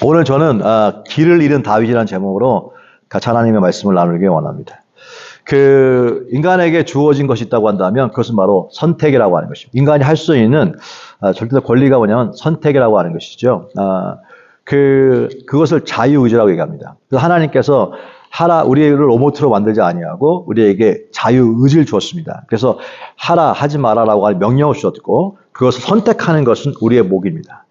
오늘 저는 길을 잃은 다윗이라는 제목으로 같이 하나님의 말씀을 나누기 원합니다. 인간에게 주어진 것이 있다고 한다면 그것은 바로 선택이라고 하는 것입니다. 인간이 할 수 있는 절대적 권리가 뭐냐면 선택이라고 하는 것이죠. 그것을 자유의지라고 얘기합니다. 그래서 하나님께서 우리를 로봇으로 만들지 아니하고 우리에게 자유의지를 주었습니다. 그래서 하지 마라라고 하는 명령을 주셨고 그것을 선택하는 것은 우리의 몫입니다.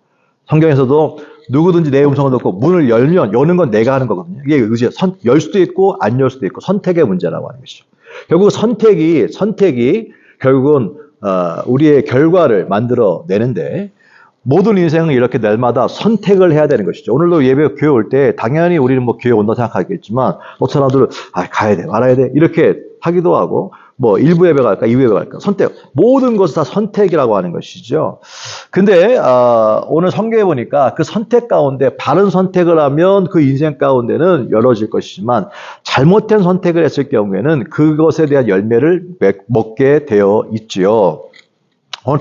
성경에서도 누구든지 내 음성을 듣고 문을 여는 건 내가 하는 거거든요. 이게 의지예요. 열 수도 있고 안 열 수도 있고 선택의 문제라고 하는 것이죠. 결국 선택이 결국은 우리의 결과를 만들어 내는데 모든 인생은 이렇게 날마다 선택을 해야 되는 것이죠. 오늘도 예배 교회 올 때 당연히 우리는 교회 온다 생각하겠지만 어떤 사람들은 가야 돼 말아야 돼 이렇게 하기도 하고 일부 예배 갈까 2부 예배 갈까 선택 모든 것은 다 선택이라고 하는 것이죠. 근데 오늘 성경에 보니까 그 선택 가운데 바른 선택을 하면 그 인생 가운데는 열어질 것이지만 잘못된 선택을 했을 경우에는 그것에 대한 열매를 먹게 되어 있지요. 오늘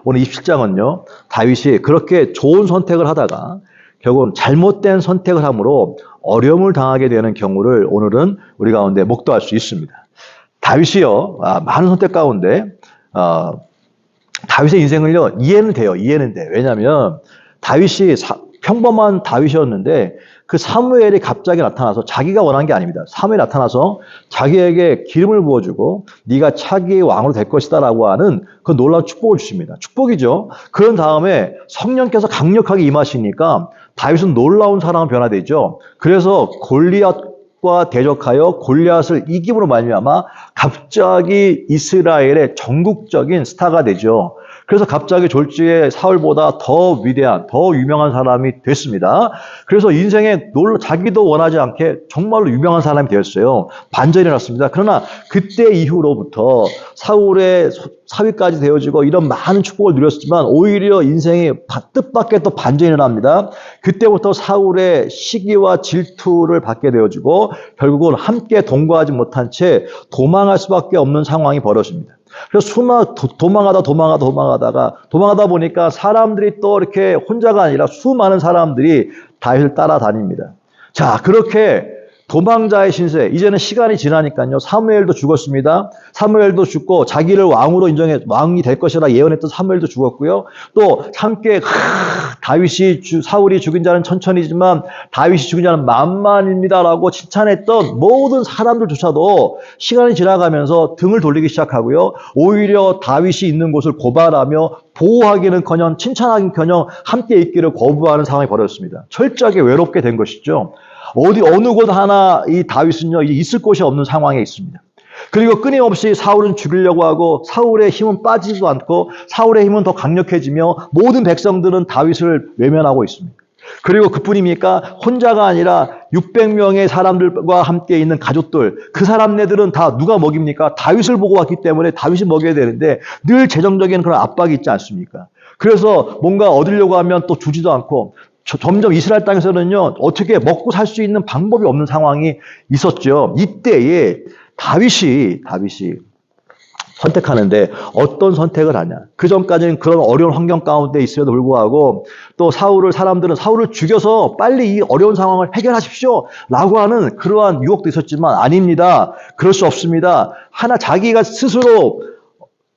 오늘 27장은요, 다윗이 그렇게 좋은 선택을 하다가 결국은 잘못된 선택을 함으로 어려움을 당하게 되는 경우를 오늘은 우리 가운데 목도할 수 있습니다. 다윗이요, 많은 선택 가운데, 다윗의 인생을요, 이해는 돼요. 왜냐면, 다윗이 평범한 다윗이었는데, 그 사무엘이 갑자기 나타나서 자기가 원한 게 아닙니다. 사무엘이 나타나서 자기에게 기름을 부어주고, 네가 차기의 왕으로 될 것이다 라고 하는 그 놀라운 축복을 주십니다. 축복이죠. 그런 다음에 성령께서 강력하게 임하시니까, 다윗은 놀라운 사람으로 변화되죠. 그래서 골리앗과 대적하여 골리앗을 이김으로 말미암아 갑자기 이스라엘의 전국적인 스타가 되죠. 그래서 갑자기 졸지에 사울보다 더 위대한, 더 유명한 사람이 됐습니다. 그래서 인생에 자기도 원하지 않게 정말로 유명한 사람이 되었어요. 반전이 났습니다. 그러나 그때 이후로부터 사울의 사위까지 되어지고 이런 많은 축복을 누렸지만 오히려 인생이 뜻밖의 또 반전이 일어납니다. 그때부터 사울의 시기와 질투를 받게 되어지고 결국은 함께 동거하지 못한 채 도망할 수밖에 없는 상황이 벌어집니다. 그래서 도망하다 보니까 사람들이 또 이렇게 혼자가 아니라 수많은 사람들이 다윗을 따라다닙니다. 자, 그렇게 도망자의 신세, 이제는 시간이 지나니까요. 사무엘도 죽었습니다. 사무엘도 죽고 자기를 왕이 될 것이라 예언했던 사무엘도 죽었고요. 또 함께 사울이 죽인 자는 천천히지만 다윗이 죽인 자는 만만입니다라고 칭찬했던 모든 사람들조차도 시간이 지나가면서 등을 돌리기 시작하고요. 오히려 다윗이 있는 곳을 고발하며 보호하기는커녕 칭찬하기는커녕 함께 있기를 거부하는 상황이 벌어졌습니다. 철저하게 외롭게 된 것이죠. 어느 곳 하나 이 다윗은요, 있을 곳이 없는 상황에 있습니다. 그리고 끊임없이 사울은 죽이려고 하고 사울의 힘은 빠지지도 않고 사울의 힘은 더 강력해지며 모든 백성들은 다윗을 외면하고 있습니다. 그리고 그뿐입니까? 혼자가 아니라 600명의 사람들과 함께 있는 가족들, 그 사람네들은 다 누가 먹입니까? 다윗을 보고 왔기 때문에 다윗이 먹여야 되는데 늘 재정적인 그런 압박이 있지 않습니까? 그래서 뭔가 얻으려고 하면 또 주지도 않고 점점 이스라엘 땅에서는요, 어떻게 먹고 살 수 있는 방법이 없는 상황이 있었죠. 이때에 다윗이 선택하는데 어떤 선택을 하냐. 그 전까지는 그런 어려운 환경 가운데 있음에도 불구하고 또 사람들은 사울을 죽여서 빨리 이 어려운 상황을 해결하십시오 라고 하는 그러한 유혹도 있었지만 아닙니다. 그럴 수 없습니다. 자기가 스스로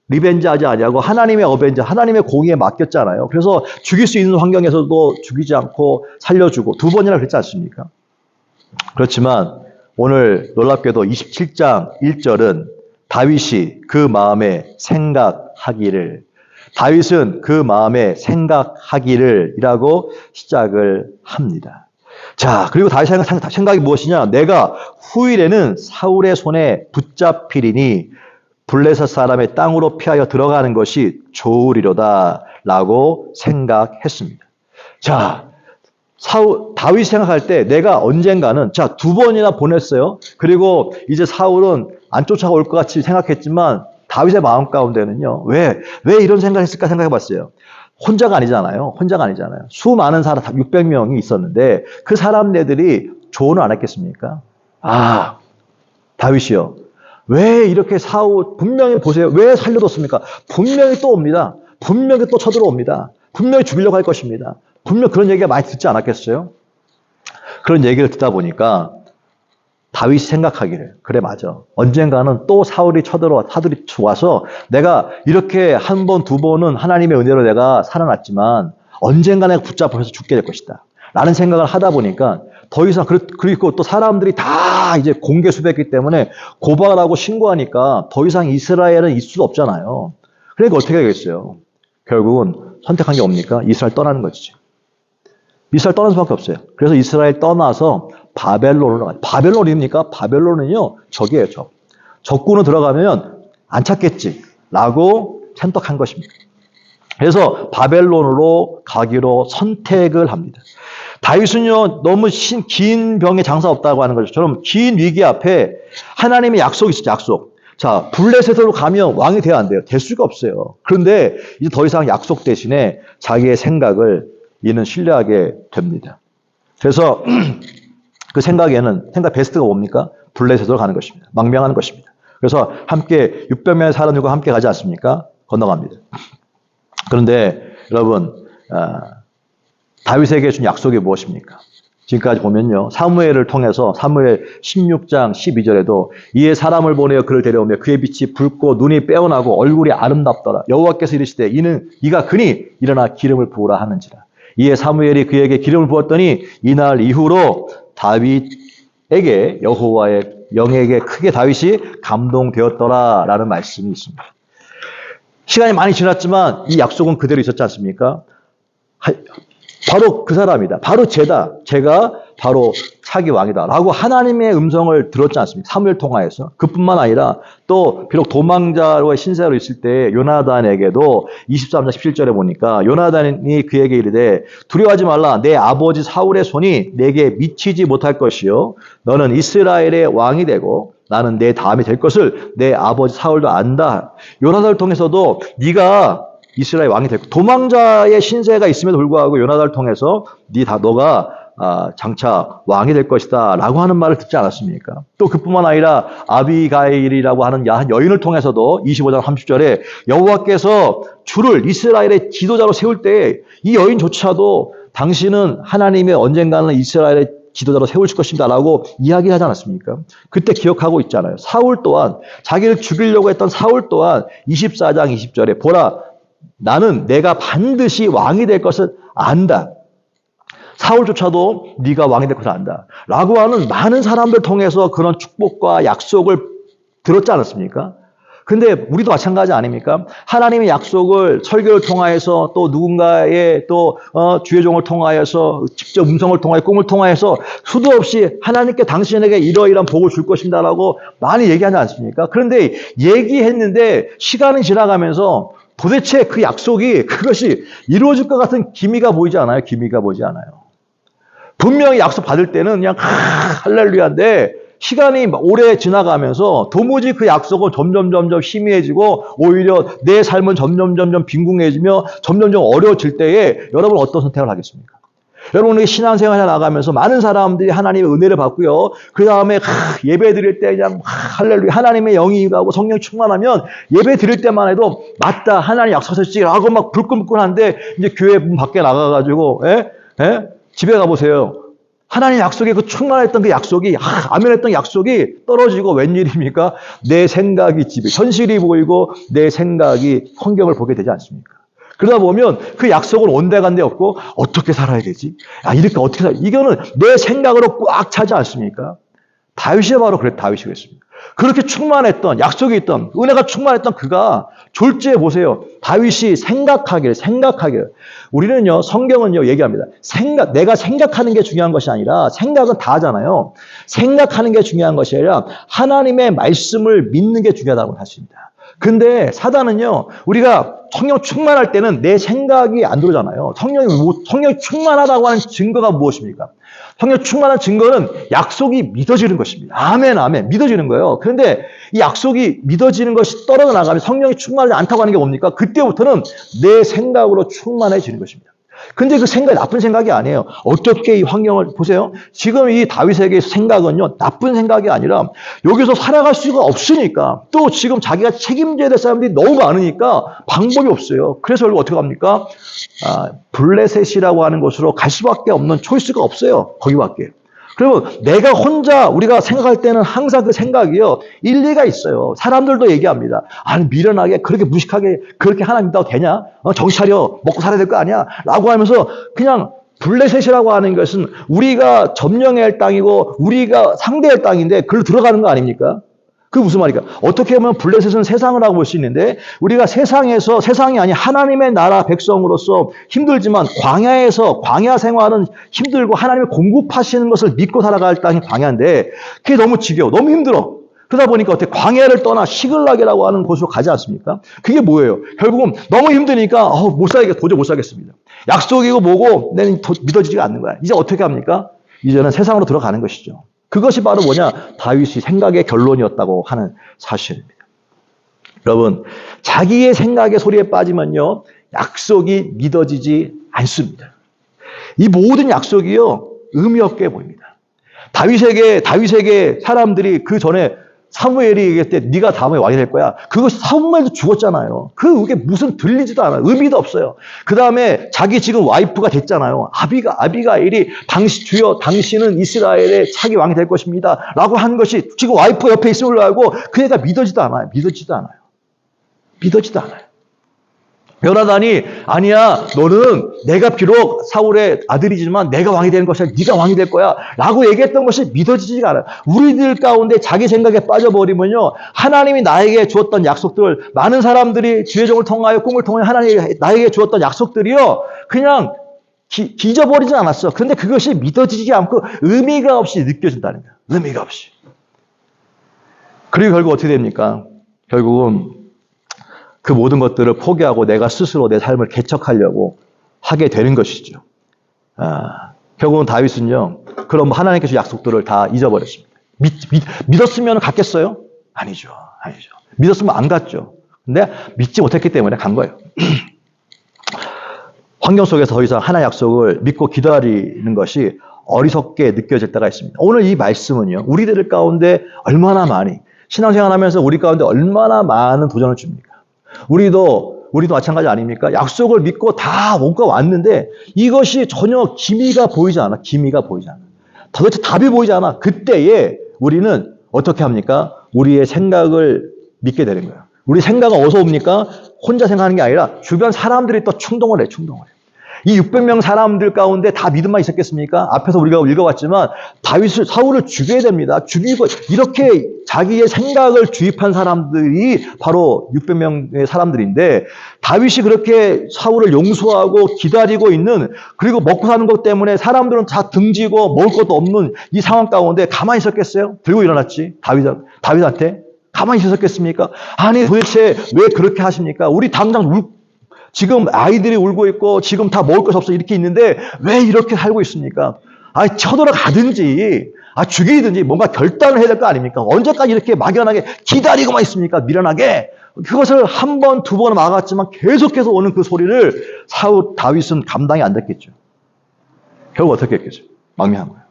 리벤지 하지 아니하고 하나님의 하나님의 공의에 맡겼잖아요. 그래서 죽일 수 있는 환경에서도 죽이지 않고 살려주고 2번이나 그랬지 않습니까? 그렇지만 오늘 놀랍게도 27장 1절은 다윗은 그 마음에 생각하기를 이라고 시작을 합니다. 자, 그리고 다윗의 생각이 무엇이냐? 내가 후일에는 사울의 손에 붙잡히리니 블레셋 사람의 땅으로 피하여 들어가는 것이 좋으리로다 라고 생각했습니다. 자, 다윗이 생각할 때 내가 언젠가는 2번이나 보냈어요. 그리고 이제 사울은 안 쫓아올 것 같이 생각했지만 다윗의 마음 가운데는요. 왜 이런 생각을 했을까 생각해 봤어요. 혼자가 아니잖아요. 수많은 사람 600명이 있었는데 그 사람네들이 조언을 안 했겠습니까? 다윗이요. 왜 이렇게 분명히 보세요. 왜 살려뒀습니까? 분명히 또 옵니다. 분명히 또 쳐들어옵니다. 분명히 죽이려고 할 것입니다. 분명 그런 얘기가 많이 듣지 않았겠어요? 그런 얘기를 듣다 보니까 다윗이 생각하기를, 그래 맞아, 언젠가는 또 사울이 타들이 와서 내가 이렇게 한 번, 두 번은 하나님의 은혜로 내가 살아났지만 언젠가 내가 붙잡혀서 죽게 될 것이다 라는 생각을 하다 보니까 더 이상, 그리고 또 사람들이 다 이제 공개 수배했기 때문에 고발하고 신고하니까 더 이상 이스라엘은 있을 수 없잖아요. 그러니까 어떻게 하겠어요? 결국은 선택한 게 뭡니까? 이스라엘 떠나는 것이죠. 이스라엘 떠날 수밖에 없어요. 그래서 이스라엘 떠나서 바벨론으로 가요. 바벨론입니까? 바벨론은요, 적이에요, 적. 적군으로 들어가면 안 찾겠지 라고 선택한 것입니다. 그래서 바벨론으로 가기로 선택을 합니다. 다윗은요, 너무 긴 병에 장사 없다고 하는 것처럼 긴 위기 앞에 하나님의 약속이 있었죠, 약속. 자, 블레셋으로 가면 왕이 돼야 안 돼요. 될 수가 없어요. 그런데 이제 더 이상 약속 대신에 자기의 생각을 이는 신뢰하게 됩니다. 그래서 그 생각 베스트가 뭡니까? 블레셋으로 가는 것입니다. 망명하는 것입니다. 그래서 함께 600명의 사람들과 함께 가지 않습니까? 건너갑니다. 그런데 여러분, 다윗에게 준 약속이 무엇입니까? 지금까지 보면요, 사무엘을 통해서 사무엘 16장 12절에도 이에 사람을 보내어 그를 데려오며 그의 빛이 붉고 눈이 빼어나고 얼굴이 아름답더라. 여호와께서 이르시되 이가 그니 일어나 기름을 부으라 하는지라. 이에 사무엘이 그에게 기름을 부었더니 이날 이후로 다윗에게 여호와의 영에게 크게 다윗이 감동되었더라 라는 말씀이 있습니다. 시간이 많이 지났지만 이 약속은 그대로 있었지 않습니까? 바로 그 사람이다. 바로 제가 바로 차기 왕이다 라고 하나님의 음성을 들었지 않습니까? 사무엘 통하여서. 그뿐만 아니라 또 비록 도망자로의 신세로 있을 때 요나단에게도 23장 17절에 보니까 요나단이 그에게 이르되 두려워하지 말라. 내 아버지 사울의 손이 내게 미치지 못할 것이요 너는 이스라엘의 왕이 되고 나는 내 다음이 될 것을 내 아버지 사울도 안다. 요나단을 통해서도 네가 이스라엘 왕이 됐고 도망자의 신세가 있음에도 불구하고 요나단을 통해서 너가 장차 왕이 될 것이다 라고 하는 말을 듣지 않았습니까? 또 그뿐만 아니라 아비가일이라고 하는 한 여인을 통해서도 25장 30절에 여호와께서 주를 이스라엘의 지도자로 세울 때 이 여인조차도 당신은 하나님의 언젠가는 이스라엘의 지도자로 세우실 것입니다 라고 이야기하지 않았습니까? 그때 기억하고 있잖아요. 사울 또한 자기를 죽이려고 했던 사울 또한 24장 20절에 보라 나는 내가 반드시 왕이 될 것을 안다. 사울조차도 네가 왕이 될 것을 안다. 라고 하는 많은 사람들 통해서 그런 축복과 약속을 들었지 않았습니까? 근데 우리도 마찬가지 아닙니까? 하나님의 약속을 설교를 통하여서 또 누군가의 또 주의 종을 통하여서 직접 음성을 통하여 꿈을 통하여서 수도 없이 하나님께 당신에게 이러이러한 복을 줄 것입니다라고 많이 얘기하지 않습니까? 그런데 얘기했는데 시간이 지나가면서 도대체 그 약속이 그것이 이루어질 것 같은 기미가 보이지 않아요? 기미가 보이지 않아요. 분명히 약속 받을 때는 그냥 할렐루야인데 시간이 오래 지나가면서 도무지 그 약속은 점점 희미해지고 오히려 내 삶은 점점 빈궁해지며 점점 어려워질 때에 여러분 어떤 선택을 하겠습니까? 여러분이 신앙생활에 나가면서 많은 사람들이 하나님의 은혜를 받고요. 그 다음에 예배 드릴 때 그냥 할렐루야 하나님의 영이 임하고 성령 충만하면 예배 드릴 때만 해도 맞다 하나님 약속하셨지라고 막 불끈불끈한데 이제 교회 문 밖에 나가가지고 집에 가보세요. 하나님 약속에 그 충만했던 그 약속이 아멘했던 약속이 떨어지고 웬일입니까? 내 생각이 현실이 보이고 내 생각이 성경을 보게 되지 않습니까? 그러다 보면 그 약속은 온데간데 없고 어떻게 살아야 되지? 이렇게 어떻게 살아야 되지? 이거는 내 생각으로 꽉 차지 않습니까? 다윗이 바로 다윗이 그랬습니다. 그렇게 충만했던 약속이 있던 은혜가 충만했던 그가 졸지에 보세요. 다윗이 생각하기를 우리는요 성경은요 얘기합니다. 내가 생각하는 게 중요한 것이 아니라 생각은 다 하잖아요. 생각하는 게 중요한 것이 아니라 하나님의 말씀을 믿는 게 중요하다고 하십니다. 근데 사단은요 우리가 성령 충만할 때는 내 생각이 안 들어오잖아요. 성령이 충만하다고 하는 증거가 무엇입니까? 성령 충만한 증거는 약속이 믿어지는 것입니다. 아멘 믿어지는 거예요. 그런데 이 약속이 믿어지는 것이 떨어져 나가면 성령이 충만하지 않다고 하는 게 뭡니까? 그때부터는 내 생각으로 충만해지는 것입니다. 근데 그 생각이 나쁜 생각이 아니에요. 어떻게 이 환경을 보세요. 지금 이 다윗에게 생각은요, 나쁜 생각이 아니라 여기서 살아갈 수가 없으니까 또 지금 자기가 책임져야 될 사람들이 너무 많으니까 방법이 없어요. 그래서 결국 어떻게 합니까? 블레셋이라고 하는 곳으로 갈 수밖에 없는 초이스가 없어요. 거기밖에. 그리고 내가 혼자 우리가 생각할 때는 항상 그 생각이요, 일리가 있어요. 사람들도 얘기합니다. 아니, 미련하게 그렇게 무식하게 그렇게 하나님 믿다고 되냐? 정신 차려, 먹고 살아야 될 거 아니야? 라고 하면서 그냥 블레셋이라고 하는 것은 우리가 점령해야 할 땅이고 우리가 상대할 땅인데 그걸로 들어가는 거 아닙니까? 그게 무슨 말일까? 어떻게 보면 블레셋은 세상이라고 볼 수 있는데 우리가 세상에서, 세상이 아닌 하나님의 나라 백성으로서 힘들지만 광야에서, 광야 생활은 힘들고 하나님의 공급하시는 것을 믿고 살아갈 땅이 광야인데 그게 너무 지겨워, 너무 힘들어. 그러다 보니까 어떻게 광야를 떠나 시글락이라고 하는 곳으로 가지 않습니까? 그게 뭐예요? 결국은 너무 힘드니까 못 살겠, 도저히 못 살겠습니다. 약속이고 뭐고 내는 믿어지지가 않는 거야. 이제 어떻게 합니까? 이제는 세상으로 들어가는 것이죠. 그것이 바로 뭐냐? 다윗이 생각의 결론이었다고 하는 사실입니다. 여러분, 자기의 생각의 소리에 빠지면요, 약속이 믿어지지 않습니다. 이 모든 약속이요, 의미 없게 보입니다. 다윗에게 사람들이 그 전에 사무엘이 얘기할 때 네가 다음에 왕이 될 거야. 그것이 사무엘도 죽었잖아요. 그게 무슨 들리지도 않아요. 의미도 없어요. 그 다음에 자기 지금 와이프가 됐잖아요. 아비가일이 주여 당신은 이스라엘의 차기 왕이 될 것입니다. 라고 한 것이 지금 와이프 옆에 있음을 알고 그 애가 믿어지도 않아요. 믿어지도 않아요. 요나단이 아니야, 너는 내가 비록 사울의 아들이지만 내가 왕이 되는 것이 아니라 네가 왕이 될 거야 라고 얘기했던 것이 믿어지지가 않아요. 우리들 가운데 자기 생각에 빠져버리면요, 하나님이 나에게 주었던 약속들, 많은 사람들이 주의 종을 통하여 꿈을 통하여 하나님이 나에게 주었던 약속들이요, 그냥 잊어버리지 않았어. 그런데 그것이 믿어지지 않고 의미가 없이 느껴진다는 거예요. 의미가 없이. 그리고 결국 어떻게 됩니까? 결국은 그 모든 것들을 포기하고 내가 스스로 내 삶을 개척하려고 하게 되는 것이죠. 결국은 다윗은요, 그럼 하나님께서 약속들을 다 잊어버렸습니다. 믿었으면 갔겠어요? 아니죠. 믿었으면 안 갔죠. 근데 믿지 못했기 때문에 간 거예요. 환경 속에서 더 이상 하나님의 약속을 믿고 기다리는 것이 어리석게 느껴질 때가 있습니다. 오늘 이 말씀은요, 우리들 가운데 얼마나 많이, 신앙생활 하면서 우리 가운데 얼마나 많은 도전을 줍니까? 우리도 마찬가지 아닙니까? 약속을 믿고 다 뭔가 왔는데 이것이 전혀 기미가 보이지 않아. 도대체 답이 보이지 않아. 그때에 우리는 어떻게 합니까? 우리의 생각을 믿게 되는 거예요. 우리 생각은 어디서 옵니까? 혼자 생각하는 게 아니라 주변 사람들이 또 충동을 해. 이 600명 사람들 가운데 다 믿음만 있었겠습니까? 앞에서 우리가 읽어봤지만 사울을 죽여야 됩니다. 죽이고 이렇게 자기의 생각을 주입한 사람들이 바로 600명의 사람들인데, 다윗이 그렇게 사울을 용서하고 기다리고 있는, 그리고 먹고 사는 것 때문에 사람들은 다 등지고 먹을 것도 없는 이 상황 가운데 가만히 있었겠어요? 들고 일어났지. 다윗한테 가만히 있었겠습니까? 아니, 도대체 왜 그렇게 하십니까? 우리 당장 지금 아이들이 울고 있고 지금 다 먹을 것이 없어 이렇게 있는데 왜 이렇게 살고 있습니까? 쳐들어가든지 죽이든지 뭔가 결단을 해야 될 거 아닙니까? 언제까지 이렇게 막연하게 기다리고만 있습니까? 미련하게. 그것을 한 번, 두 번 막았지만 계속해서 오는 그 소리를 다윗은 감당이 안 됐겠죠. 결국 어떻게 했겠죠? 망명한 거예요.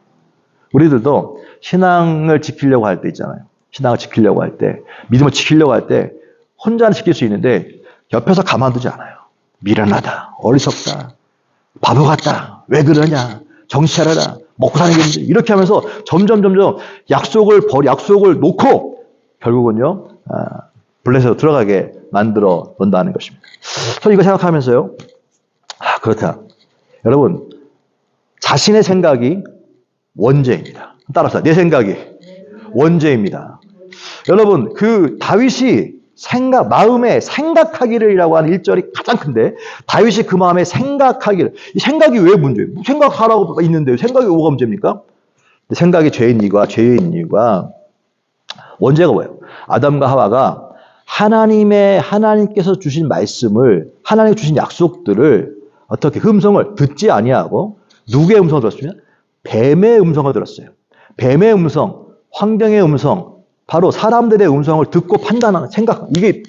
우리들도 신앙을 지키려고 할 때 있잖아요. 신앙을 지키려고 할 때, 믿음을 지키려고 할 때 혼자는 지킬 수 있는데 옆에서 가만두지 않아요. 미련하다, 어리석다, 바보 같다, 왜 그러냐, 정신 차려라, 먹고 사는 게 문제. 이렇게 하면서 점점 약속을 놓고 결국은요, 블레셋으로 들어가게 만들어 놓는다는 것입니다. 저는 이거 생각하면서요, 그렇다. 여러분, 자신의 생각이 원죄입니다. 따라서 내 생각이 원죄입니다. 여러분, 그 다윗이 마음에 생각하기를이라고 하는 1절이 가장 큰데, 다윗이 그 마음에 생각하기를, 이 생각이 왜 문제예요? 생각하라고 있는데 생각이 뭐가 문제입니까? 생각이 죄인 이유가 원죄가 뭐예요? 아담과 하와가 하나님께서 주신 말씀을, 하나님께 주신 약속들을 어떻게 음성을 듣지 아니하고 누구의 음성을 들었습니까? 뱀의 음성을 들었어요. 뱀의 음성, 환경의 음성, 바로 사람들의 음성을 듣고 판단하는 생각, 이게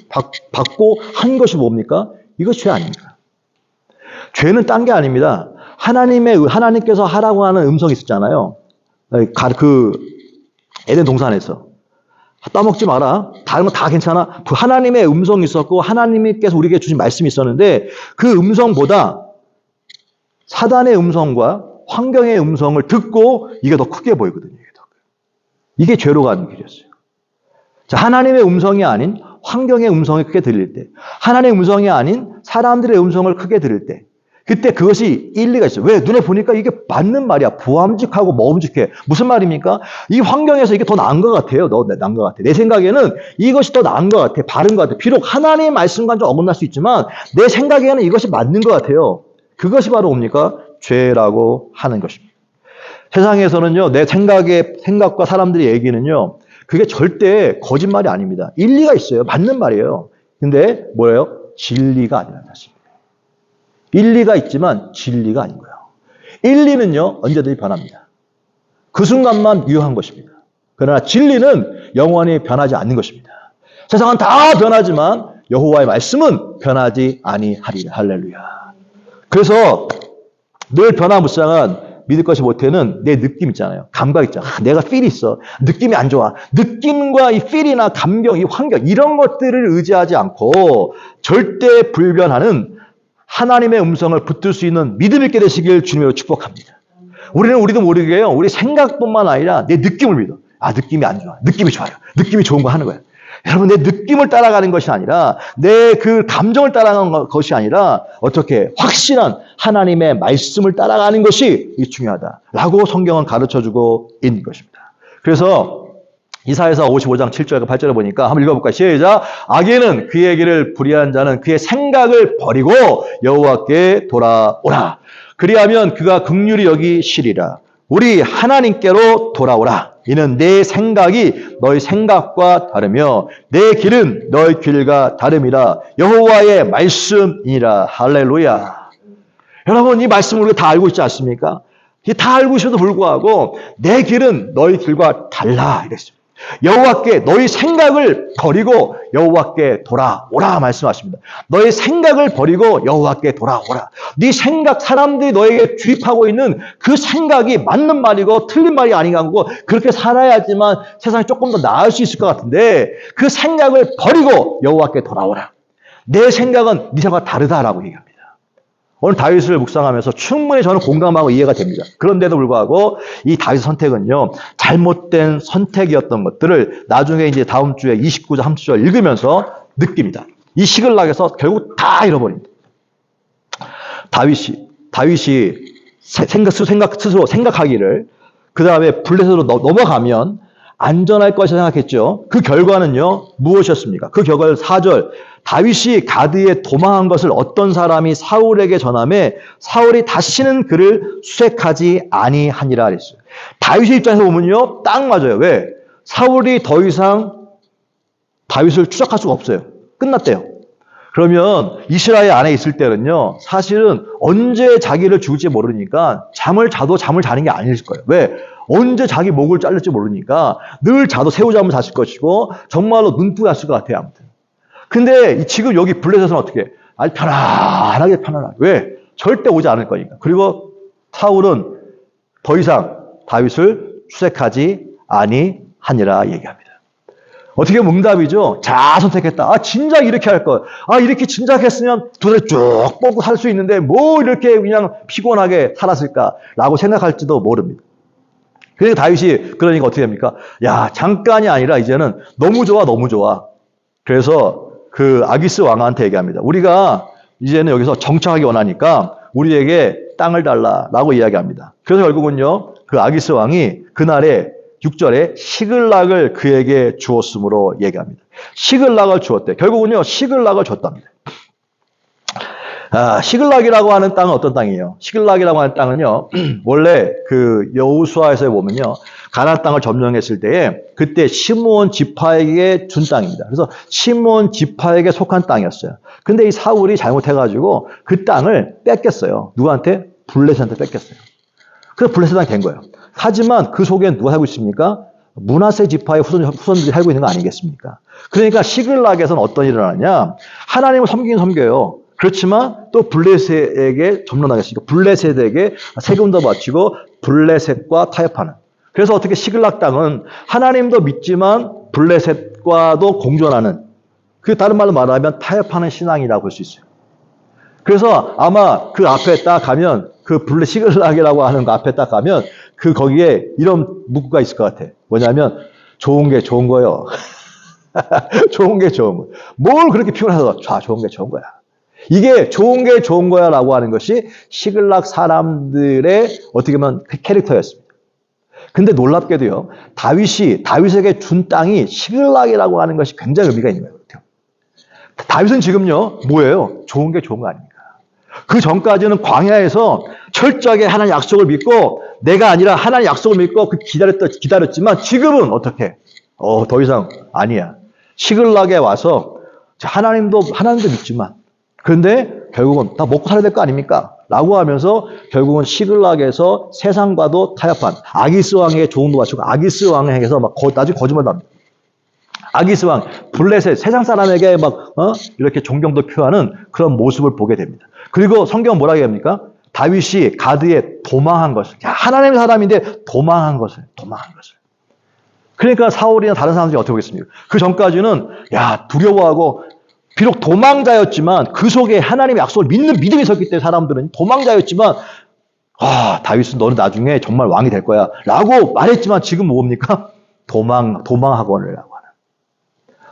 받고 한 것이 뭡니까? 이것이 죄 아닙니까? 죄는 딴 게 아닙니다. 하나님께서 하라고 하는 음성이 있었잖아요. 그 에덴 동산에서. 따먹지 마라. 다른 거 다 괜찮아. 그 하나님의 음성이 있었고 하나님께서 우리에게 주신 말씀이 있었는데 그 음성보다 사단의 음성과 환경의 음성을 듣고 이게 더 크게 보이거든요. 이게 죄로 가는 길이었어요. 자, 하나님의 음성이 아닌 환경의 음성이 크게 들릴 때, 하나님의 음성이 아닌 사람들의 음성을 크게 들을 때, 그때 그것이 일리가 있어요. 왜? 눈에 보니까 이게 맞는 말이야. 부함직하고 먹음직해. 무슨 말입니까? 이 환경에서 이게 더 나은 것 같아요. 나은 것 같아. 내 생각에는 이것이 더 나은 것 같아. 바른 것 같아. 비록 하나님의 말씀과는 좀 어긋날 수 있지만 내 생각에는 이것이 맞는 것 같아요. 그것이 바로 뭡니까? 죄라고 하는 것입니다. 세상에서는요, 내 생각과 사람들의 얘기는요, 그게 절대 거짓말이 아닙니다. 일리가 있어요. 맞는 말이에요. 근데 뭐예요? 진리가 아니라는 사실입니다. 일리가 있지만 진리가 아닌 거예요. 일리는요, 언제든지 변합니다. 그 순간만 유효한 것입니다. 그러나 진리는 영원히 변하지 않는 것입니다. 세상은 다 변하지만 여호와의 말씀은 변하지 아니하리라. 할렐루야. 그래서 늘 변화무쌍한 믿을 것이 못해는 내 느낌 있잖아요. 감각 있잖아. 내가 필이 있어. 느낌이 안 좋아. 느낌과 이 필이나 감경, 이 환경 이런 것들을 의지하지 않고 절대 불변하는 하나님의 음성을 붙들 수 있는 믿음 있게 되시길 주님으로 축복합니다. 우리도 모르게요. 우리 생각뿐만 아니라 내 느낌을 믿어. 아, 느낌이 안 좋아. 느낌이 좋아요. 느낌이 좋은 거 하는 거예요. 여러분, 내 느낌을 따라가는 것이 아니라 내 그 감정을 따라가는 것이 아니라 어떻게 확실한 하나님의 말씀을 따라가는 것이 중요하다라고 성경은 가르쳐주고 있는 것입니다. 그래서 이사야서 55장 7절과 8절을 보니까 한번 읽어볼까요? 시작. 악인은 그의 길을 불의한 자는 그의 생각을 버리고 여호와께 돌아오라. 그리하면 그가 긍휼히 여기시리라. 우리 하나님께로 돌아오라. 이는 내 생각이 너희 생각과 다르며 내 길은 너희 길과 다름이라. 여호와의 말씀이라. 할렐루야. 여러분, 이 말씀을 우리가 다 알고 있지 않습니까? 다 알고 있어도 불구하고 내 길은 너희 길과 달라 이랬어요. 여호와께 너희 생각을 버리고 여호와께 돌아오라 말씀하십니다. 너희 생각을 버리고 여호와께 돌아오라. 네 생각, 사람들이 너에게 주입하고 있는 그 생각이 맞는 말이고 틀린 말이 아닌 거고 그렇게 살아야지만 세상이 조금 더 나을 수 있을 것 같은데 그 생각을 버리고 여호와께 돌아오라. 내 생각은 네 생각과 다르다라고 얘기합니다. 오늘 다윗을 묵상하면서 충분히 저는 공감하고 이해가 됩니다. 그런데도 불구하고 이 다윗 선택은요, 잘못된 선택이었던 것들을 나중에 이제 다음 주에 29절, 30절 읽으면서 느낍니다. 이 시글락에서 결국 다 잃어버립니다. 다윗이 스스로 생각하기를 그 다음에 블레셋으로 넘어가면 안전할 것이라 생각했죠. 그 결과는요, 무엇이었습니까? 그 결과는 4절. 다윗이 가드에 도망한 것을 어떤 사람이 사울에게 전하매 사울이 다시는 그를 수색하지 아니하니라 그랬어요. 다윗의 입장에서 보면요, 딱 맞아요. 왜? 사울이 더 이상 다윗을 추적할 수가 없어요. 끝났대요. 그러면 이스라엘 안에 있을 때는요, 사실은 언제 자기를 죽을지 모르니까 잠을 자도 잠을 자는 게 아닐 거예요. 왜? 언제 자기 목을 자를지 모르니까 늘 자도 새우잠을 잤을 것이고 정말로 눈뜨고 잤을 것 같아요. 아무튼. 근데 지금 여기 블레셋은 어떻게 해? 아주 편안하게. 왜? 절대 오지 않을 거니까. 그리고 사울은 더 이상 다윗을 수색하지 아니하니라 얘기합니다. 어떻게 보면 응답이죠. 잘 선택했다. 아, 진작 이렇게 할 걸. 아, 이렇게 진작 했으면 돈을 쭉 뽑고 살 수 있는데 뭐 이렇게 그냥 피곤하게 살았을까라고 생각할지도 모릅니다. 그러니까 다윗이 그러니까 어떻게 됩니까? 야, 잠깐이 아니라 이제는 너무 좋아. 그래서 그 아기스 왕한테 얘기합니다. 우리가 이제는 여기서 정착하기 원하니까 우리에게 땅을 달라라고 이야기합니다. 그래서 결국은요, 그 아기스 왕이 그날에 6절에 시글락을 그에게 주었으므로 얘기합니다. 시글락을 주었대. 결국은요, 시글락을 줬답니다. 시글락이라고 하는 땅은 어떤 땅이에요? 시글락이라고 하는 땅은요, 원래 그 여호수아에서 보면요, 가나안 땅을 점령했을 때에 그때 시므온 지파에게 준 땅입니다. 그래서 시므온 지파에게 속한 땅이었어요. 근데 이 사울이 잘못해가지고 그 땅을 뺏겼어요. 누구한테? 블레셋한테 뺏겼어요. 그래서 블레셋 땅이 된 거예요. 하지만 그 속에 누가 살고 있습니까? 므낫세 지파의 후손들이 살고 있는 거 아니겠습니까? 그러니까 시글락에서는 어떤 일을 하느냐? 하나님을 섬기긴 섬겨요. 그렇지만 또 블레셋에게 점령하겠으니까 블레셋에게 세금도 바치고 블레셋과 타협하는. 그래서 어떻게 시글락 땅은 하나님도 믿지만 블레셋과도 공존하는, 그 다른 말로 말하면 타협하는 신앙이라고 볼 수 있어요. 그래서 아마 그 앞에 딱 가면 그 시글락이라고 하는 그 앞에 딱 가면 그 거기에 이런 문구가 있을 것 같아. 뭐냐면 좋은 게 좋은 거요. 좋은 게 좋은 거. 뭘 그렇게 피곤해서 좋은 게 좋은 거야. 이게 좋은 게 좋은 거야 라고 하는 것이 시글락 사람들의 어떻게 보면 캐릭터였습니다. 근데 놀랍게도요, 다윗에게 준 땅이 시글락이라고 하는 것이 굉장히 의미가 있는 거예요. 다윗은 지금요, 뭐예요? 좋은 게 좋은 거 아닙니까? 그 전까지는 광야에서 철저하게 하나님 약속을 믿고, 내가 아니라 하나님 약속을 믿고 기다렸지만 지금은 어떻게? 더 이상 아니야. 시글락에 와서 하나님도 믿지만, 그런데 결국은 다 먹고 살아야 될 거 아닙니까? 라고 하면서 결국은 시글락에서 세상과도 타협한, 아기스 왕에게 조언도 바치고 아기스 왕에게서 나중에 거짓말도 합니다. 아기스 왕, 블레셋, 세상 사람에게 이렇게 존경도 표하는 그런 모습을 보게 됩니다. 그리고 성경은 뭐라고 합니까? 다윗이 가드에 도망한 것을, 하나님의 사람인데 도망한 것을. 그러니까 사울이나 다른 사람들이 어떻게 보겠습니까? 그 전까지는 두려워하고, 비록 도망자였지만 그 속에 하나님의 약속을 믿는 믿음이 있었기 때문에 사람들은 도망자였지만, 다윗은 너는 나중에 정말 왕이 될 거야 라고 말했지만 지금 뭡니까? 도망하거늘 라고 하는.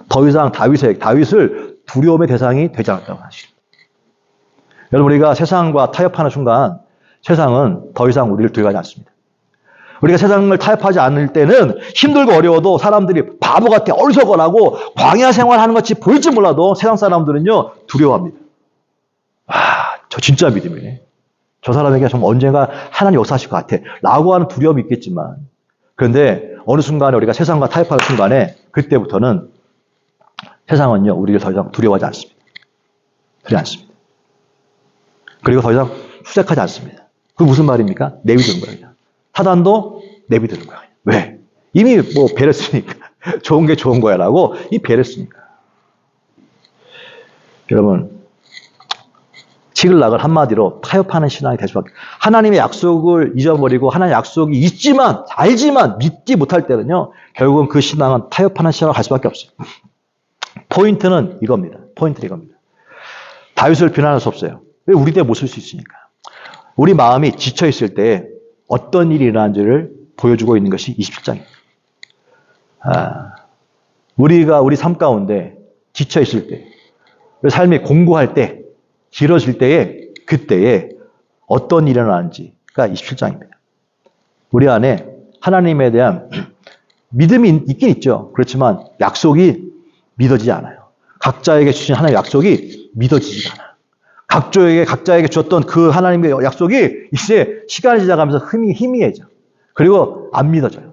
더 이상 다윗을 두려움의 대상이 되지 않았다고 하시죠. 여러분, 우리가 세상과 타협하는 순간 세상은 더 이상 우리를 두려워하지 않습니다. 우리가 세상을 타협하지 않을 때는 힘들고 어려워도 사람들이 바보같이 어리석어라고 광야 생활하는 것이 보일지 몰라도 세상 사람들은요, 두려워합니다. 저 진짜 믿음이네. 저 사람에게 정말 언젠가 하나님 역사하실 것 같아 라고 하는 두려움이 있겠지만, 그런데 어느 순간에 우리가 세상과 타협하는 순간에 그때부터는 세상은요, 우리를 더 이상 두려워하지 않습니다. 두려워하지 않습니다. 그리고 더 이상 수색하지 않습니다. 그게 무슨 말입니까? 내비두는 거예요. 사단도 내비두는 거예요. 왜? 이미 배렸으니까. 좋은 게 좋은 거야 라고 이 배렸으니까. 여러분, 시글락은 한마디로 타협하는 신앙이 될 수밖에. 하나님의 약속을 잊어버리고 하나님의 약속이 있지만, 알지만 믿지 못할 때는요, 결국은 그 신앙은 타협하는 신앙으로 갈 수밖에 없어요. 포인트는 이겁니다. 다윗을 비난할 수 없어요. 왜? 우리 때 못 쓸 수 있으니까. 우리 마음이 지쳐있을 때 어떤 일이 일어난지를 보여주고 있는 것이 27장입니다. 우리 삶 가운데 지쳐있을 때, 삶이 공고할 때, 길어질 때에, 그때에 어떤 일이 일어나는지가 27장입니다. 우리 안에 하나님에 대한 믿음이 있긴 있죠. 그렇지만 약속이 믿어지지 않아요. 각자에게 주신 하나님의 약속이 믿어지지 않아요. 각자에게 주었던 그 하나님의 약속이 이제 시간이 지나가면서 희미해져. 그리고 안 믿어져요.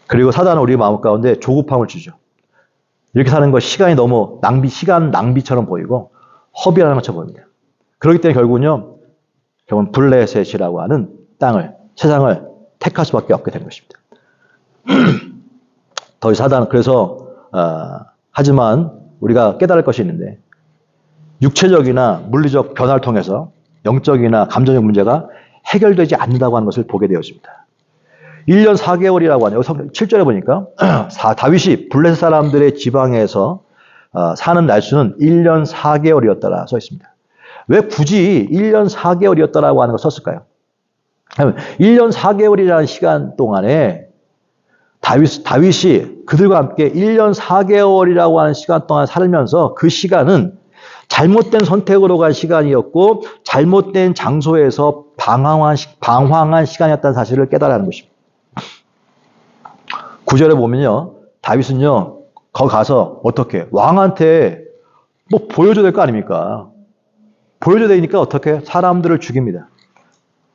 그리고 사단은 우리 마음 가운데 조급함을 주죠. 이렇게 사는 것 시간 낭비처럼 보이고 허비라는 것처럼 보입니다. 그렇기 때문에 결국은 블레셋이라고 하는 세상을 택할 수밖에 없게 된 것입니다. 더 사단은 하지만 우리가 깨달을 것이 있는데, 육체적이나 물리적 변화를 통해서 영적이나 감정적 문제가 해결되지 않는다고 하는 것을 보게 되었습니다. 1년 4개월이라고 하네요. 7절에 보니까 다윗이 블레셋 사람들의 지방에서 사는 날수는 1년 4개월이었더라 써 있습니다. 왜 굳이 1년 4개월이었더라고 하는 걸 썼을까요? 1년 4개월이라는 시간 동안에 다윗이 그들과 함께 1년 4개월이라고 하는 시간 동안 살면서 그 시간은 잘못된 선택으로 간 시간이었고 잘못된 장소에서 방황한 시간이었다는 사실을 깨달아야 하는 것입니다. 9절에 보면요, 다윗은요, 거기 가서 어떻게 왕한테 보여줘야 될 거 아닙니까? 보여줘야 되니까 어떻게 사람들을 죽입니다.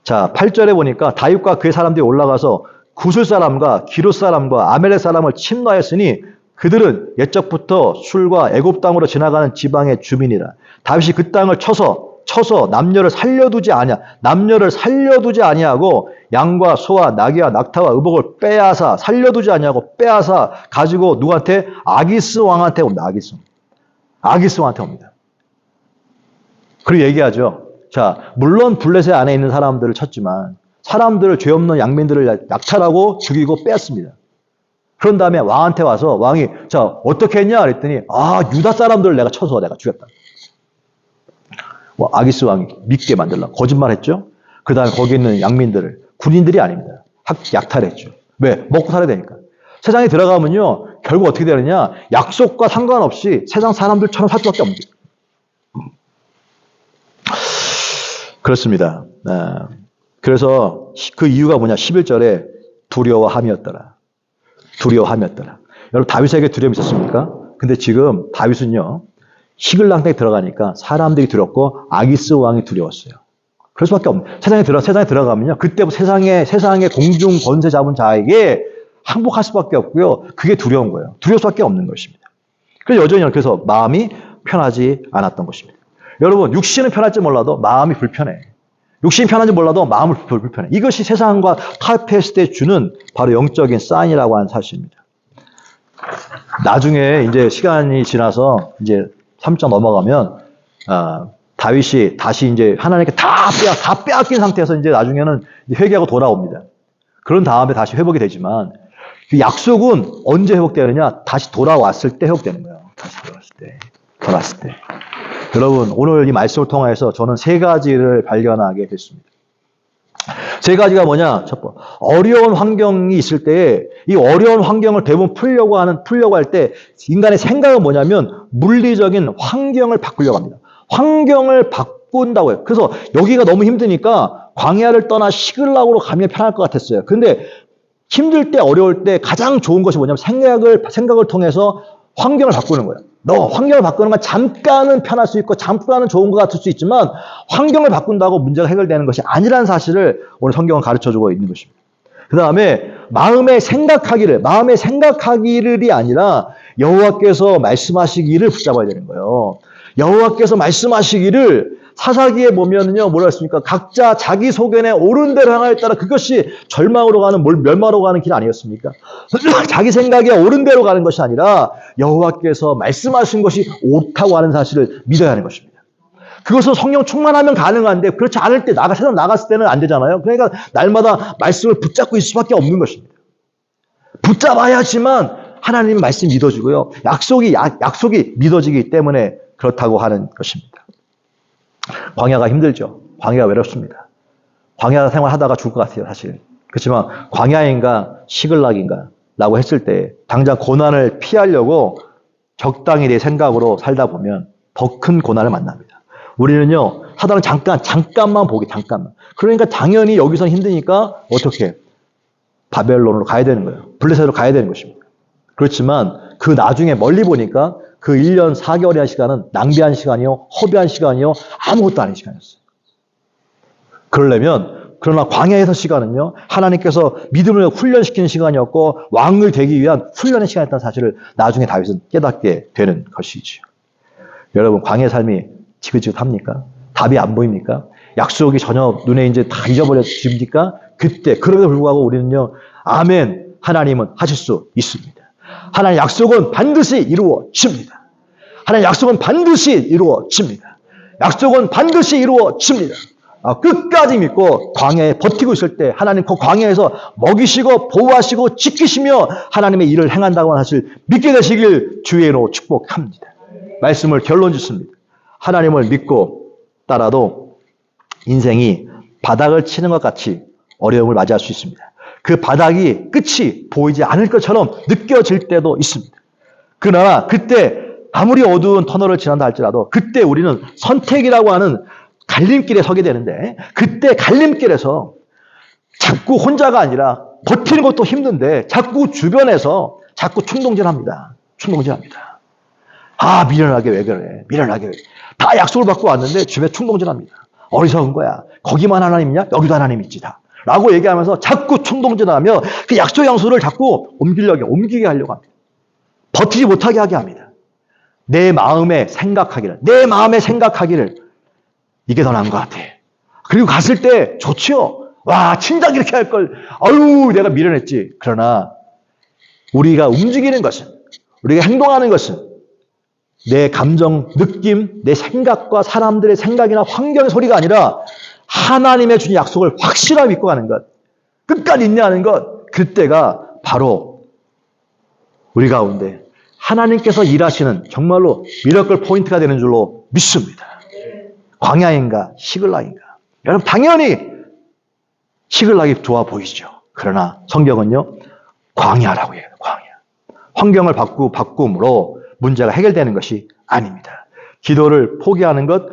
자, 8절에 보니까 다윗과 그의 사람들이 올라가서 구슬 사람과 기룻 사람과 아멜렉 사람을 침노하였으니 그들은 옛적부터 술과 애굽 땅으로 지나가는 지방의 주민이라. 다윗이 그 땅을 쳐서 남녀를 살려두지 아니하고 양과 소와 나귀와 낙타와 의복을 살려두지 아니하고 빼앗아 가지고 누구한테? 아기스 왕한테 옵니다. 아기스 왕한테 옵니다. 그리고 얘기하죠. 자, 물론 블레셋 안에 있는 사람들을 쳤지만 사람들을 죄 없는 양민들을 약탈하고 죽이고 뺐습니다. 그런 다음에 왕한테 와서 왕이 자 어떻게 했냐 그랬더니 유다 사람들을 내가 쳐서 내가 죽였다. 아기스 왕이 믿게 만들려고 거짓말했죠. 그 다음에 거기 있는 양민들을 군인들이 아닙니다. 약탈했죠. 왜? 먹고 살아야 되니까. 세상에 들어가면요 결국 어떻게 되느냐 약속과 상관없이 세상 사람들처럼 살 수밖에 없는 거예요. 그렇습니다. 그래서 그 이유가 뭐냐 11절에 두려워함이었더라. 두려워함이었더라. 여러분 다윗에게 두려움이 있었습니까? 근데 지금 다윗은요 시글락에 들어가니까 사람들이 두렵고 아기스 왕이 두려웠어요. 그럴 수밖에 없는. 세상에 들어가면요 그때부터 세상의 공중 권세 잡은 자에게 항복할 수밖에 없고요. 그게 두려운 거예요. 두려울 수밖에 없는 것입니다. 그래서 여전히 그래서 마음이 편하지 않았던 것입니다. 여러분 육신은 편할지 몰라도 마음이 불편해. 육신이 편한지 몰라도 마음은 불편해. 이것이 세상과 타협했을 때 주는 바로 영적인 사인이라고 하는 사실입니다. 나중에 이제 시간이 지나서 이제 3장 넘어가면 다윗이 다시 이제 하나님께 다 빼앗긴 상태에서 이제 나중에는 회개하고 돌아옵니다. 그런 다음에 다시 회복이 되지만 그 약속은 언제 회복되느냐? 다시 돌아왔을 때 회복되는 거예요. 다시 돌아왔을 때. 여러분 오늘 이 말씀을 통해서 저는 세 가지를 발견하게 됐습니다. 세 가지가 뭐냐? 첫 번째, 어려운 환경이 있을 때 이 어려운 환경을 대부분 풀려고 할 때 인간의 생각은 뭐냐면 물리적인 환경을 바꾸려고 합니다. 환경을 바꾼다고 해요. 그래서 여기가 너무 힘드니까 광야를 떠나 시글락으로 가면 편할 것 같았어요. 근데 힘들 때 어려울 때 가장 좋은 것이 뭐냐면 생각을 통해서 환경을 바꾸는 거예요. 환경을 바꾸는 건 잠깐은 편할 수 있고 잠깐은 좋은 것 같을 수 있지만 환경을 바꾼다고 문제가 해결되는 것이 아니라는 사실을 오늘 성경은 가르쳐주고 있는 것입니다. 그 다음에 마음의 생각하기를이 아니라 여호와께서 말씀하시기를 붙잡아야 되는 거예요. 여호와께서 말씀하시기를 사사기에 보면은요, 뭐라 했습니까? 각자 자기 소견에 옳은 대로 행하였다라 그것이 절망으로 가는, 멸망으로 가는 길 아니었습니까? 자기 생각에 옳은 대로 가는 것이 아니라 여호와께서 말씀하신 것이 옳다고 하는 사실을 믿어야 하는 것입니다. 그것은 성령 충만하면 가능한데 그렇지 않을 때 세상 나갔을 때는 안 되잖아요. 그러니까 날마다 말씀을 붙잡고 있을 수밖에 없는 것입니다. 붙잡아야지만 하나님의 말씀이 믿어지고요. 약속이 믿어지기 때문에 그렇다고 하는 것입니다. 광야가 힘들죠. 광야가 외롭습니다. 광야 생활하다가 죽을 것 같아요, 사실. 그렇지만 광야인가 시글락인가 라고 했을 때 당장 고난을 피하려고 적당히 내 생각으로 살다 보면 더 큰 고난을 만납니다. 우리는요, 사단은 잠깐만 보기, 잠깐만. 그러니까 당연히 여기서 힘드니까 어떻게? 바벨론으로 가야 되는 거예요. 블레셋으로 가야 되는 것입니다. 그렇지만 그 나중에 멀리 보니까 그 1년 4개월이라는 시간은 낭비한 시간이요, 허비한 시간이요, 아무것도 아닌 시간이었어요. 그러나 광야에서 시간은요, 하나님께서 믿음을 훈련시키는 시간이었고 왕을 되기 위한 훈련의 시간이었다는 사실을 나중에 다윗은 깨닫게 되는 것이지요. 여러분, 광야의 삶이 지긋지긋합니까? 답이 안 보입니까? 약속이 전혀 눈에 이제 다 잊어버려집니까? 그럼에도 불구하고 우리는요, 아멘, 하나님은 하실 수 있습니다. 하나님의 약속은 반드시 이루어집니다. 하나님의 약속은 반드시 이루어집니다. 약속은 반드시 이루어집니다. 끝까지 믿고 광야에 버티고 있을 때 하나님 그 광야에서 먹이시고 보호하시고 지키시며 하나님의 일을 행한다고 하는 사실 믿게 되시길 주의 이름으로 축복합니다. 말씀을 결론 짓습니다. 하나님을 믿고 따라도 인생이 바닥을 치는 것 같이 어려움을 맞이할 수 있습니다. 그 바닥이 끝이 보이지 않을 것처럼 느껴질 때도 있습니다. 그러나 그때 아무리 어두운 터널을 지난다 할지라도 그때 우리는 선택이라고 하는 갈림길에 서게 되는데 그때 갈림길에서 자꾸 혼자가 아니라 버티는 것도 힘든데 자꾸 주변에서 자꾸 충동질합니다. 미련하게 왜 그래? 다 약속을 받고 왔는데 주변에 충동질합니다. 어리석은 거야. 거기만 하나님 있냐? 여기도 하나님 있지 다. 라고 얘기하면서 자꾸 충동질하며 그 약속 양수를 자꾸 옮기게 하려고 합니다. 버티지 못하게 하게 합니다. 내 마음에 생각하기를 이게 더 나은 것 같아. 그리고 갔을 때 좋지요. 와, 진작 이렇게 할 걸. 아유, 내가 미련했지. 그러나 우리가 움직이는 것은, 우리가 행동하는 것은 내 감정, 느낌, 내 생각과 사람들의 생각이나 환경의 소리가 아니라 하나님의 주신 약속을 확실하게 믿고 가는 것, 끝까지 인내하는 것, 그때가 바로 우리 가운데 하나님께서 일하시는 정말로 미러클 포인트가 되는 줄로 믿습니다. 광야인가 시글락인가? 여러분 당연히 시글락이 좋아 보이죠. 그러나 성경은요 광야라고 해요. 광야. 환경을 바꿈으로 문제가 해결되는 것이 아닙니다. 기도를 포기하는 것,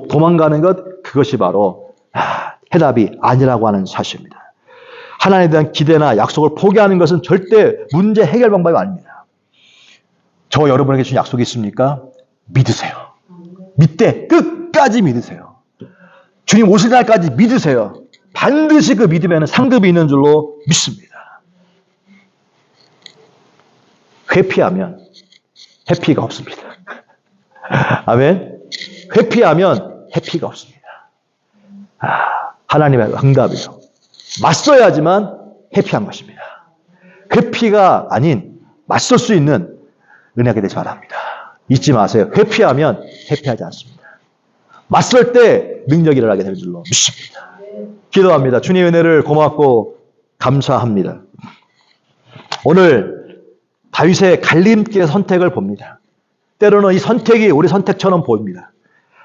도망가는 것, 그것이 바로 해답이 아니라고 하는 사실입니다. 하나님에 대한 기대나 약속을 포기하는 것은 절대 문제 해결 방법이 아닙니다. 저 여러분에게 주신 약속이 있습니까? 믿으세요. 믿되 끝까지 믿으세요. 주님 오실 날까지 믿으세요. 반드시 그 믿음에는 상급이 있는 줄로 믿습니다. 회피하면 해피가 없습니다. 아멘. 회피하면 해피가 없습니다. 하나님의 응답이요. 맞서야지만 해피한 것입니다. 회피가 아닌 맞설 수 있는 은혜가 되지 바랍니다. 잊지 마세요. 회피하면 해피하지 않습니다. 맞설 때 능력이 일어나게 될 줄로 믿습니다. 기도합니다. 주님의 은혜를 고맙고 감사합니다. 오늘 다윗의 갈림길의 선택을 봅니다. 때로는 이 선택이 우리 선택처럼 보입니다.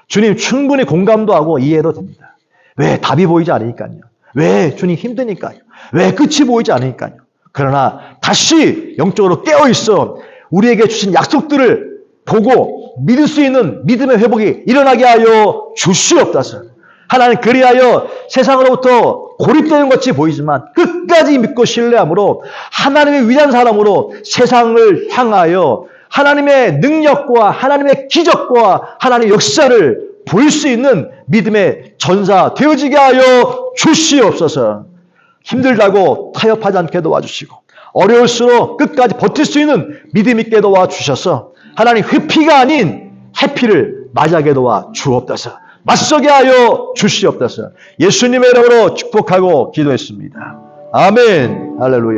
주님 충분히 공감도 하고 이해도 됩니다. 왜 답이 보이지 않으니까요. 왜 주님 힘드니까요. 왜 끝이 보이지 않으니까요. 그러나 다시 영적으로 깨어있어 우리에게 주신 약속들을 보고 믿을 수 있는 믿음의 회복이 일어나게 하여 주시옵소서. 하나님 그리하여 세상으로부터 고립되는 것이 보이지만 끝까지 믿고 신뢰함으로 하나님의 위대한 사람으로 세상을 향하여 하나님의 능력과 하나님의 기적과 하나님의 역사를 볼 수 있는 믿음의 전사 되어지게 하여 주시옵소서. 힘들다고 타협하지 않게 도와주시고 어려울수록 끝까지 버틸 수 있는 믿음 있게 도와주셔서 하나님 회피가 아닌 해피를 맞이하게 도와주옵소서. 맞서게 하여 주시옵소서. 예수님의 이름으로 축복하고 기도했습니다. 아멘. 할렐루야.